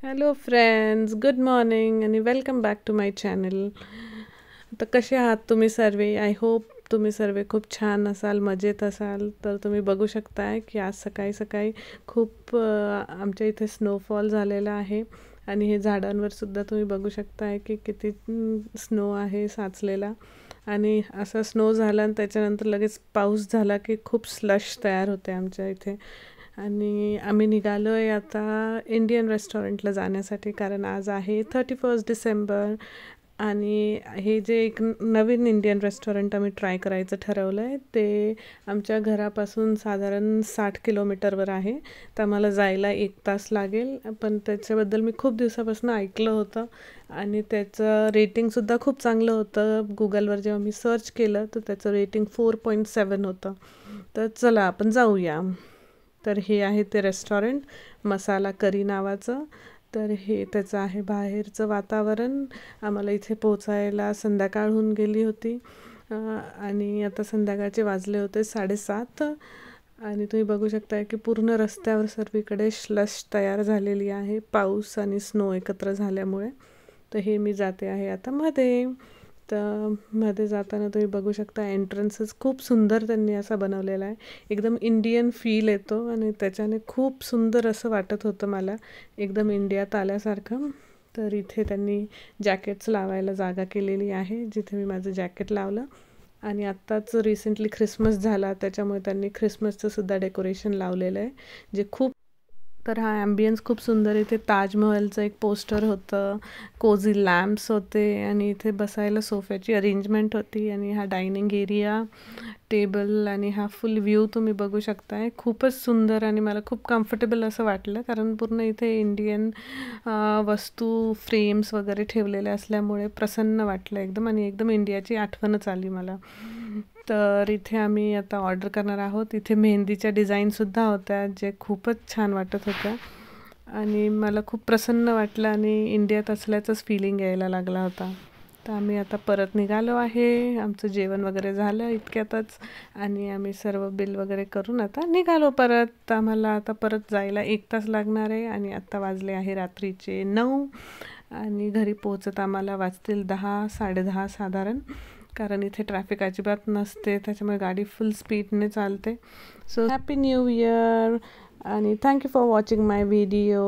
Hello friends, good morning आणि welcome back to my channel. तर कसे आहात तुम्ही सर्व? आय होप तुम्ही सर्व खूप छान असाल, मजेत असाल. तर तुम्ही बघू शकताय की आज सकाळी सकाळी खूप आमच्या इथे स्नोफॉल झालेला आहे आणि हे झाडांवर सुद्धा तुम्ही बघू शकताय की किती स्नो आहे साचलेला. आणि असा स्नो झाला आणि त्याच्यानंतर लगेच पाऊस झाला की खूप स्लश तयार होते आमच्या इथे. आणि आम्ही निघालो आहे आता इंडियन रेस्टॉरंटला जाण्यासाठी, कारण आज आहे 31 डिसेंबर. आणि हे जे एक नवीन इंडियन रेस्टॉरंट आम्ही ट्राय करायचं ठरवलं आहे ते आमच्या घरापासून साधारण 60 किलोमीटरवर आहे. तर आम्हाला जायला 1 तास लागेल, पण त्याच्याबद्दल मी खूप दिवसापासून ऐकलं होतं आणि त्याचं रेटिंगसुद्धा खूप चांगलं होतं. गुगलवर जेव्हा मी सर्च केलं तर त्याचं रेटिंग 4.7 होतं. तर चला आपण जाऊया. तर हे आहे ते रेस्टॉरंट, मसाला करी नावाचं. तर हे त्याचं आहे बाहेरचं वातावरण. आम्हाला इथे पोचायला संध्याकाळ होऊन गेली होती आणि आता संध्याकाळचे वाजले होते 7:30. आणि तुम्ही बघू शकता की पूर्ण रस्त्यावर सर्वीकडे स्लश तयार झालेली आहे, पाऊस आणि स्नो एकत्र झाल्यामुळे. तर हे मी जाते आहे आता मध्ये. तर मध्ये जाताना तुम्ही बघू शकता एंट्रन्सच खूप सुंदर त्यांनी असा बनवलेला आहे. एकदम इंडियन फील येतो आणि त्याच्याने खूप सुंदर असं वाटत होतं मला, एकदम इंडियात आल्यासारखं. तर इथे त्यांनी जॅकेट्स लावायला जागा केलेली आहे, जिथे मी माझं जॅकेट लावलं. आणि आत्ताच रिसेंटली ख्रिसमस झाला, त्याच्यामुळे त्यांनी ख्रिसमसचं सुद्धा डेकोरेशन लावलेलं आहे, जे खूप. तर हा ॲम्बियन्स खूप सुंदर. इथे ताजमहलचं एक पोस्टर होतं, कोझी लॅम्प्स होते आणि इथे बसायला सोफ्याची अरेंजमेंट होती. आणि हा डायनिंग एरिया, टेबल आणि हा फुल व्ह्यू तुम्ही बघू शकताय. खूपच सुंदर आणि मला खूप कम्फर्टेबल असं वाटलं, कारण पूर्ण इथे इंडियन वस्तू, फ्रेम्स वगैरे ठेवलेले असल्यामुळे प्रसन्न वाटलं एकदम आणि एकदम इंडियाची आठवणच आली मला. तर इथे आम्ही आता ऑर्डर करणार आहोत. इथे मेहंदीच्या डिझाईनसुद्धा होत्या, जे खूपच छान वाटत होत्या आणि मला खूप प्रसन्न वाटलं आणि इंडियात असल्याचंच फिलिंग यायला लागला होता. तर आम्ही आता परत निघालो आहे. आमचं जेवण वगैरे झालं इतक्यातच आणि आम्ही सर्व बिल वगैरे करून आता निघालो परत. आम्हाला आता परत जायला 1 तास लागणार आहे आणि आत्ता वाजले आहे रात्रीचे 9 आणि घरी पोहोचत आम्हाला वाजतील 10, 10:30 साधारण, कारण इथे ट्रॅफिक अजिबात नसते, त्याच्यामुळे गाडी फुल स्पीडने चालते. सो हॅपी न्यू इयर आणि thank you for watching my video.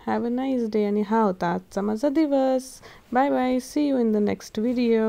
Have a nice day. आणि हा होता आजचा माझा दिवस. Bye bye, see you in the next video.